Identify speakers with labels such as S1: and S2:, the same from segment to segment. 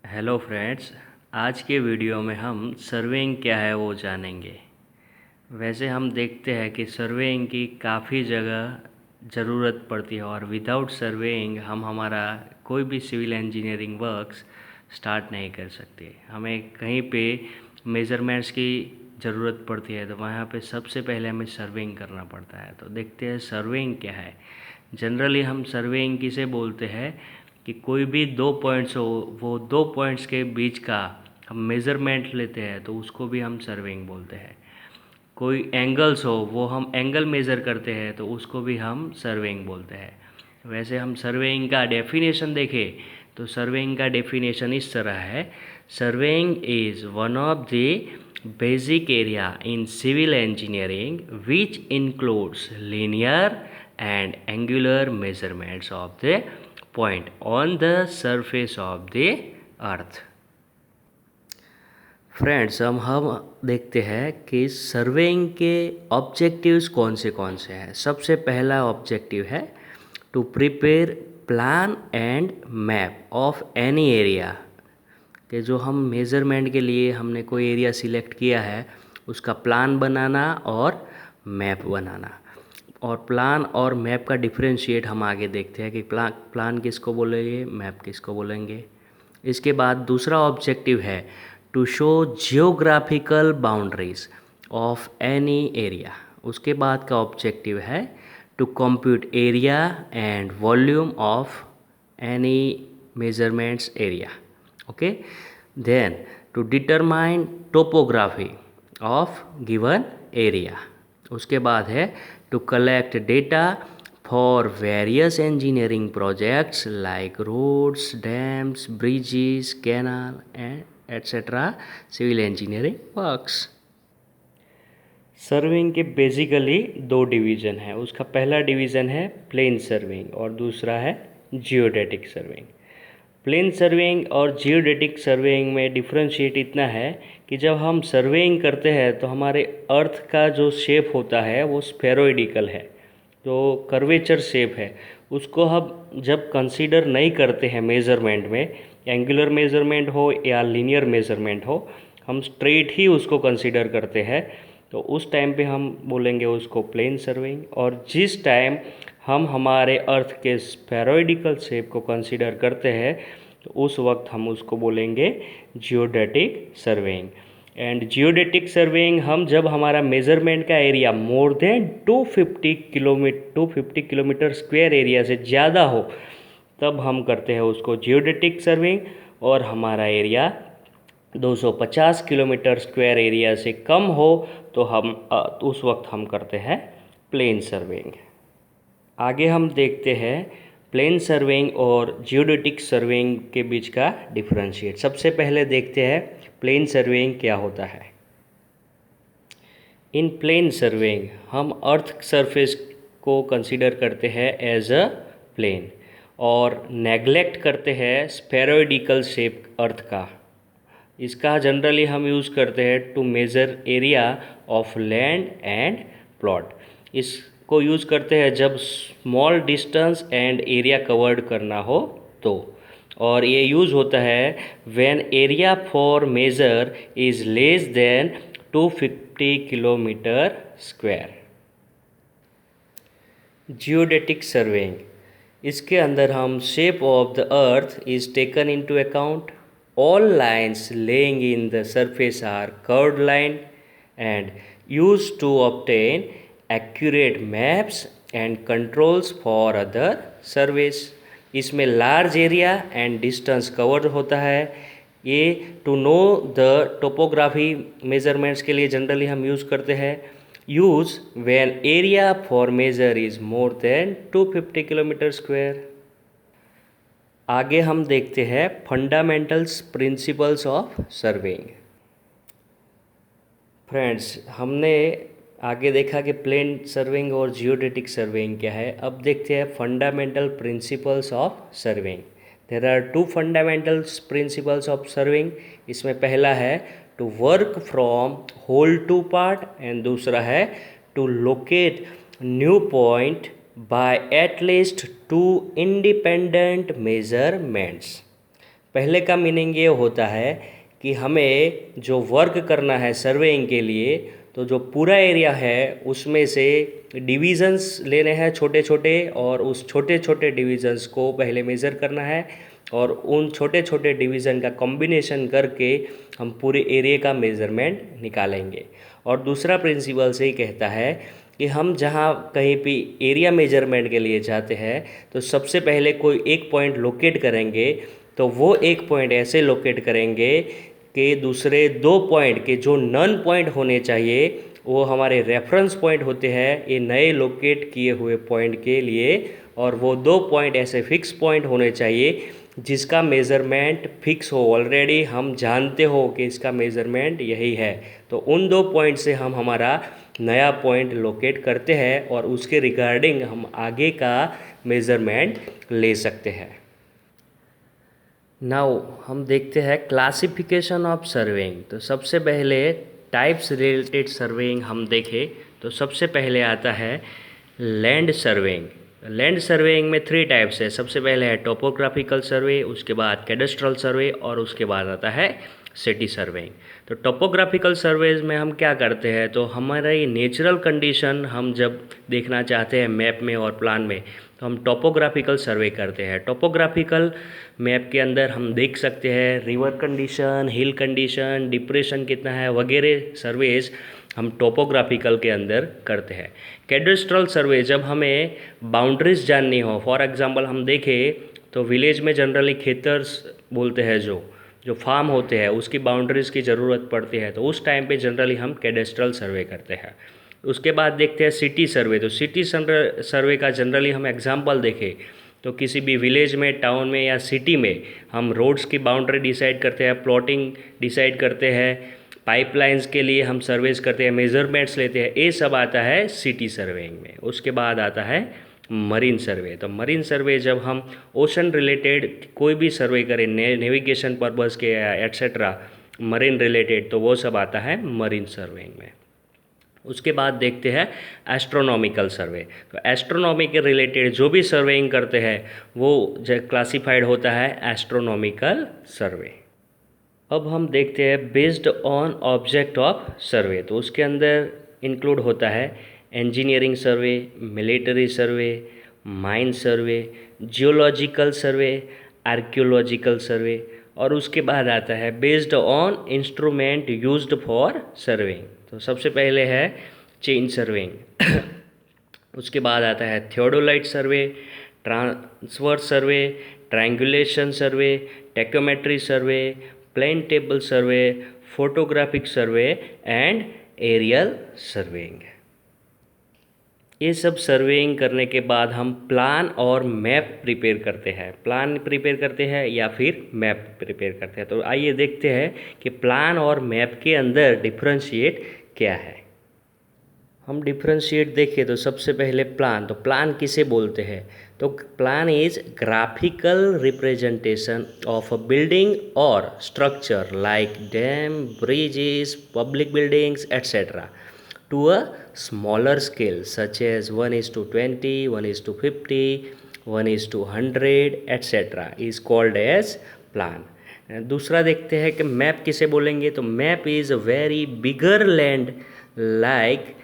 S1: Hello friends. आज के video में हम सर्वेइंग क्या है वो जानेंगे। वैसे हम देखते हैं कि सर्वेइंग की काफ़ी जगह ज़रूरत पड़ती है और विदाउट सर्वेइंग हम हमारा कोई भी सिविल इंजीनियरिंग वर्क्स स्टार्ट नहीं कर सकते। हमें कहीं पे मेज़रमेंट्स की ज़रूरत पड़ती है तो वहाँ पे सबसे पहले हमें सर्वेइंग करना पड़ता है। तो देखते हैं सर्वेइंग क्या है। जनरली हम सर्वेइंग किसे बोलते हैं कि कोई भी दो पॉइंट्स हो, वो दो पॉइंट्स के बीच का हम मेज़रमेंट लेते हैं तो उसको भी हम सर्वेइंग बोलते हैं। कोई एंगल्स हो, वो हम एंगल मेज़र करते हैं तो उसको भी हम सर्वेइंग बोलते हैं। वैसे हम सर्वेइंग का डेफिनेशन देखें तो सर्वेइंग का डेफिनेशन इस तरह है। Surveying is one of the basic area in civil engineering which includes linear and angular measurements of the point on the surface of the earth। Friends, हम देखते हैं कि सर्वेइंग के ऑब्जेक्टिव्स कौन से हैं। सबसे पहला ऑब्जेक्टिव है to prepare plan and map of any area, कि जो हम मेज़रमेंट के लिए हमने कोई एरिया सिलेक्ट किया है उसका प्लान बनाना और मैप बनाना। और प्लान और मैप का डिफरेंशिएट हम आगे देखते हैं कि प्लान किसको बोलेंगे, मैप किसको बोलेंगे। इसके बाद दूसरा ऑब्जेक्टिव है to show geographical boundaries of any area. उसके बाद का ऑब्जेक्टिव है to compute area and volume of any measurements area. Okay, then to determine topography of given area. उसके बाद है to collect data for various engineering projects like roads, dams, bridges, canal and etc. civil engineering works। Serving के basically दो division है। उसका पहला division है plane serving और दूसरा है जियोडेटिक सर्विंग। प्लेन सर्वेइंग और जियोडेटिक सर्वेइंग में डिफरेंशिएट इतना है कि जब हम सर्वेइंग करते हैं तो हमारे अर्थ का जो शेप होता है वो स्फेरोइडिकल है, जो कर्वेचर शेप है उसको हम जब कंसीडर नहीं करते हैं मेज़रमेंट में, एंगुलर मेज़रमेंट हो या लीनियर मेज़रमेंट हो, हम स्ट्रेट ही उसको कंसीडर करते हैं। तो उस टाइम पे हम बोलेंगे उसको प्लेन सर्वेइंग। और जिस टाइम हम हमारे अर्थ के स्फेरोइडिकल शेप को कंसीडर करते हैं तो उस वक्त हम उसको बोलेंगे geodetic surveying. And geodetic surveying हम जब हमारा मेज़रमेंट का area more than 250 kilometre square area से ज़्यादा हो तब हम करते हैं उसको जियोडेटिक सर्वेइंग। और हमारा एरिया 250 किलोमीटर स्क्वायर एरिया से कम हो तो हम उस वक्त हम करते हैं प्लेन सर्वेइंग। आगे हम देखते हैं प्लेन सर्वेइंग और जियोडेटिक सर्वेइंग के बीच का डिफरेंशिएट। सबसे पहले देखते हैं प्लेन सर्वेइंग क्या होता है। इन प्लेन सर्वेइंग हम अर्थ सरफेस को कंसीडर करते हैं एज अ प्लेन और नेग्लेक्ट करते हैं स्फेरोइडिकल शेप अर्थ का। इसका जनरली हम यूज़ करते हैं to measure area of land and plot. इसको यूज़ करते हैं जब small distance and area covered करना हो तो। और ये यूज़ होता है when area for measure is less than 250 kilometre square. Geodetic surveying, इसके अंदर हम shape of the earth is taken into account. All lines laying in the surface are curved line and used to obtain accurate maps and controls for other surveys। इसमें large area and distance covered होता है। ये to know the topography measurements के लिए generally हम use करते हैं। Use when area for measure is more than 250 kilometre square. आगे हम देखते हैं fundamentals principles of surveying. Friends, हमने आगे देखा कि प्लेन सर्वेइंग और जियोडेटिक सर्वेइंग क्या है। अब देखते हैं fundamental principles of surveying. There are two fundamental principles of surveying. इसमें पहला है to work from whole to part and दूसरा है to locate new point by at least two independent measurements। पहले का मीनिंग ये होता है कि हमें जो वर्क करना है सर्वेइंग के लिए, तो जो पूरा एरिया है उसमें से डिविजन्स लेने हैं छोटे छोटे, और उस छोटे छोटे डिविजन्स को पहले मेज़र करना है, और उन छोटे छोटे डिवीज़न का कॉम्बिनेशन करके हम पूरे एरिया का मेज़रमेंट निकालेंगे। और दूसरा प्रिंसिपल से ही कहता है कि हम जहाँ कहीं भी एरिया मेजरमेंट के लिए जाते हैं तो सबसे पहले कोई एक पॉइंट लोकेट करेंगे, तो वो एक पॉइंट ऐसे लोकेट करेंगे कि दूसरे दो पॉइंट के जो नन पॉइंट होने चाहिए वो हमारे रेफरेंस पॉइंट होते हैं ये नए लोकेट किए हुए पॉइंट के लिए, और वो दो पॉइंट ऐसे फिक्स पॉइंट होने चाहिए जिसका मेज़रमेंट फिक्स हो, ऑलरेडी हम जानते हो कि इसका मेज़रमेंट यही है। तो उन दो पॉइंट से हम हमारा नया पॉइंट लोकेट करते हैं और उसके रिगार्डिंग हम आगे का मेज़रमेंट ले सकते हैं। नाउ हम देखते हैं क्लासिफिकेशन ऑफ सर्वेइंग। तो सबसे पहले टाइप्स रिलेटेड सर्वेइंग हम देखें तो सबसे पहले आता है लैंड सर्वेइंग। लैंड सर्वेइंग में 3 टाइप्स है। सबसे पहले है टोपोग्राफिकल सर्वे, उसके बाद कैडस्ट्रल सर्वे, और उसके बाद आता है सिटी सर्वेइंग। तो टोपोग्राफिकल सर्वेज में हम क्या करते हैं, तो हमारा ये नेचुरल कंडीशन हम जब देखना चाहते हैं मैप में और प्लान में, तो हम टोपोग्राफिकल सर्वे करते हैं। टोपोग्राफिकल मैप के अंदर हम देख सकते हैं रिवर कंडीशन, हिल कंडीशन, डिप्रेशन कितना है वगैरह सर्वेज हम टोपोग्राफिकल के अंदर करते हैं। कैडस्ट्रल सर्वे जब हमें बाउंड्रीज जाननी हो, फॉर एग्जांपल हम देखें तो विलेज में जनरली खेतर्स बोलते हैं, जो फार्म होते हैं उसकी बाउंड्रीज़ की ज़रूरत पड़ती है, तो उस टाइम पे जनरली हम कैडस्ट्रल सर्वे करते हैं। उसके बाद देखते हैं सिटी सर्वे। तो सिटी सर्वे का जनरली हम एग्जांपल देखें तो किसी भी विलेज में, टाउन में या सिटी में हम रोड्स की बाउंड्री डिसाइड करते हैं, प्लॉटिंग डिसाइड करते हैं, पाइपलाइंस के लिए हम सर्वेस करते हैं, मेजरमेंट्स लेते हैं, ये सब आता है सिटी सर्वेइंग में। उसके बाद आता है मरीन सर्वे। तो मरीन सर्वे जब हम ओशन रिलेटेड कोई भी सर्वे करें, नेविगेशन पर्पज़ के एट्सेट्रा मरीन रिलेटेड, तो वो सब आता है मरीन सर्वेइंग में। उसके बाद देखते हैं एस्ट्रोनॉमिकल सर्वे। तो एस्ट्रोनॉमी के रिलेटेड जो भी सर्वेइंग करते हैं वो क्लासिफाइड होता है एस्ट्रोनॉमिकल सर्वे। अब हम देखते हैं based on object of survey. तो उसके अंदर इंक्लूड होता है engineering survey, military survey, mine survey, geological survey, archaeological survey, और उसके बाद आता है based on instrument used for surveying. तो सबसे पहले है चेन सर्वेइंग उसके बाद आता है theodolite survey, transverse survey, triangulation survey, tacheometry survey, plane table survey, photographic survey and aerial surveying. ये सब सर्वेइंग करने के बाद हम प्लान और मैप प्रिपेयर करते हैं। प्लान प्रिपेयर करते हैं या फिर मैप प्रिपेयर करते हैं। तो आइए देखते हैं कि प्लान और मैप के अंदर डिफरेंशिएट क्या है। हम डिफरेंशिएट देखें तो सबसे पहले प्लान। तो प्लान किसे बोलते हैं, तो plan is graphical representation of a building और structure like dam, bridges, public buildings etcetera to a smaller scale such as 1:20, 1:50, 1:100 etc. is called as plan. दूसरा देखते हैं कि मैप किसे बोलेंगे, तो map is a very bigger land like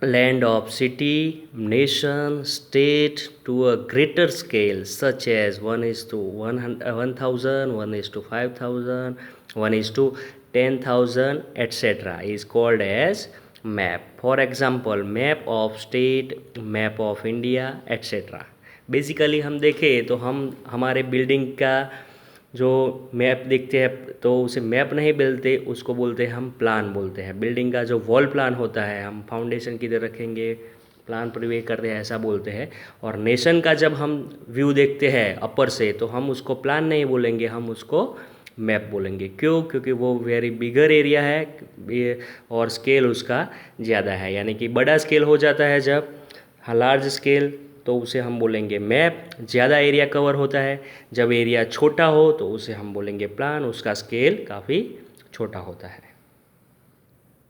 S1: land of city, nation, state to a greater scale such as 1:1000, 1:5000, 1:10,000 etc. is called as map. For example, map of state, map of India etc. Basically हम देखें तो हम हमारे building का जो map देखते हैं तो उसे मैप नहीं बोलते, उसको बोलते हैं हम प्लान बोलते हैं। बिल्डिंग का जो वॉल प्लान होता है, हम फाउंडेशन किधर रखेंगे, प्लान प्रिपेयर करते हैं, ऐसा बोलते हैं। और नेशन का जब हम व्यू देखते हैं अपर से, तो हम उसको प्लान नहीं बोलेंगे, हम उसको मैप बोलेंगे। क्यों? क्योंकि वो वेरी बिगर एरिया है और स्केल उसका ज़्यादा है, यानी कि बड़ा स्केल हो जाता है जब लार्ज स्केल, तो उसे हम बोलेंगे मैप। ज़्यादा एरिया कवर होता है। जब एरिया छोटा हो तो उसे हम बोलेंगे प्लान, उसका स्केल काफ़ी छोटा होता है।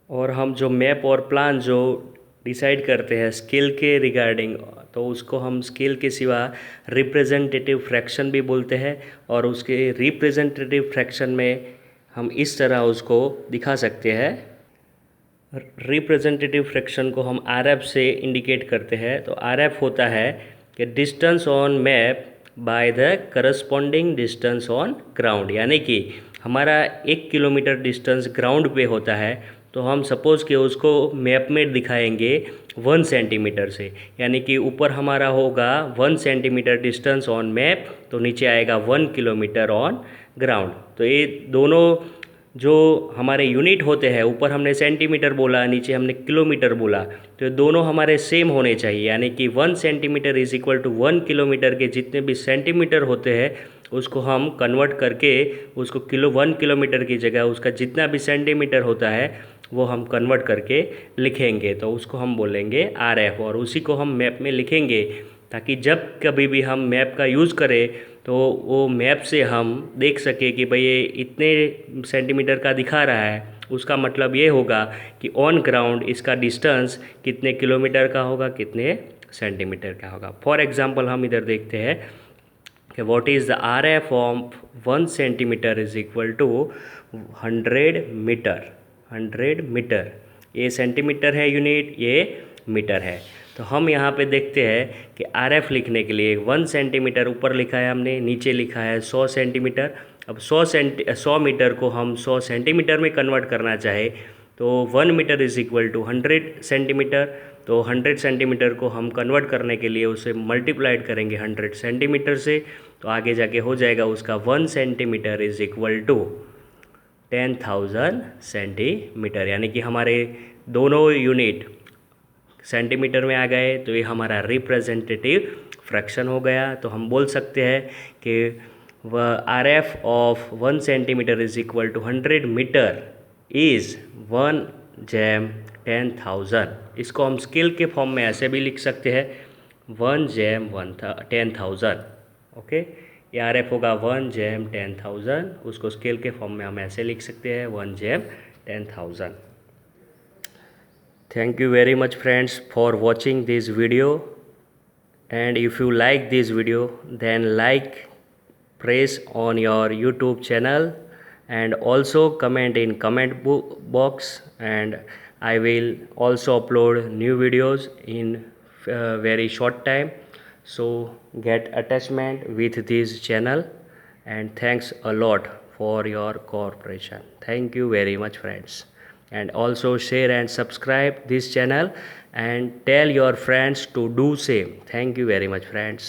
S1: और हम जो मैप और प्लान जो डिसाइड करते हैं स्केल के रिगार्डिंग, तो उसको हम स्केल के सिवा रिप्रेजेंटेटिव फ्रैक्शन भी बोलते हैं। और उसके रिप्रेजेंटेटिव फ्रैक्शन में हम इस तरह उसको दिखा सकते हैं। रिप्रेजेंटेटिव फ्रैक्शन को हम RF से इंडिकेट करते हैं। तो RF होता है कि distance on map by the corresponding distance on ground, यानी कि हमारा 1 किलोमीटर डिस्टेंस ग्राउंड पे होता है, तो हम सपोज़ कि उसको मैप में दिखाएंगे 1 सेंटीमीटर से, यानी कि ऊपर हमारा होगा 1 सेंटीमीटर डिस्टेंस ऑन मैप, तो नीचे आएगा 1 किलोमीटर ऑन ग्राउंड। तो ये दोनों जो हमारे यूनिट होते हैं, ऊपर हमने सेंटीमीटर बोला, नीचे हमने किलोमीटर बोला, तो ये दोनों हमारे सेम होने चाहिए, यानी कि 1 centimetre is equal to 1 kilometre के जितने भी सेंटीमीटर होते हैं उसको हम कन्वर्ट करके उसको 1 किलोमीटर की जगह उसका जितना भी सेंटीमीटर होता है वो हम कन्वर्ट करके लिखेंगे, तो उसको हम बोलेंगे RF, और उसी को हम मैप में लिखेंगे ताकि जब कभी भी हम मैप का यूज़ करें तो वो मैप से हम देख सके कि भाई ये इतने सेंटीमीटर का दिखा रहा है, उसका मतलब ये होगा कि ऑन ग्राउंड इसका डिस्टेंस कितने किलोमीटर का होगा, कितने सेंटीमीटर का होगा। फॉर एग्जांपल हम इधर देखते हैं कि what is the RF of 1 centimetre is equal to 100 metre. 100 metre, ये सेंटीमीटर है यूनिट, ये मीटर है। तो हम यहाँ पे देखते हैं कि RF लिखने के लिए 1 सेंटीमीटर ऊपर लिखा है हमने, नीचे लिखा है 100 सेंटीमीटर। अब 100 मीटर को हम 100 सेंटीमीटर में कन्वर्ट करना चाहे तो 1 metre is equal to 100 centimetre. तो 100 सेंटीमीटर को हम कन्वर्ट करने के लिए उसे मल्टीप्लाइड करेंगे 100 सेंटीमीटर से, तो आगे जाके हो जाएगा उसका 1 centimetre is equal to 10,000 centimetre, यानी कि हमारे दोनों यूनिट सेंटीमीटर में आ गए, तो ये हमारा रिप्रेजेंटेटिव फ्रैक्शन हो गया। तो हम बोल सकते हैं कि RF of 1 centimetre is equal to 100 metre is 1/10,000। इसको हम स्केल के फॉर्म में ऐसे भी लिख सकते हैं 1/10,000। ओके, ये RF होगा 1/10,000, उसको स्केल के फॉर्म में हम ऐसे लिख सकते हैं 1/10,000। Thank you very much friends for watching this video, and if you like this video then like, press on your YouTube channel, and also comment in comment box, and I will also upload new videos in very short time. So get attachment with this channel, and thanks a lot for your cooperation. Thank you very much friends, and also share and subscribe this channel and tell your friends to do same. Thank you very much friends.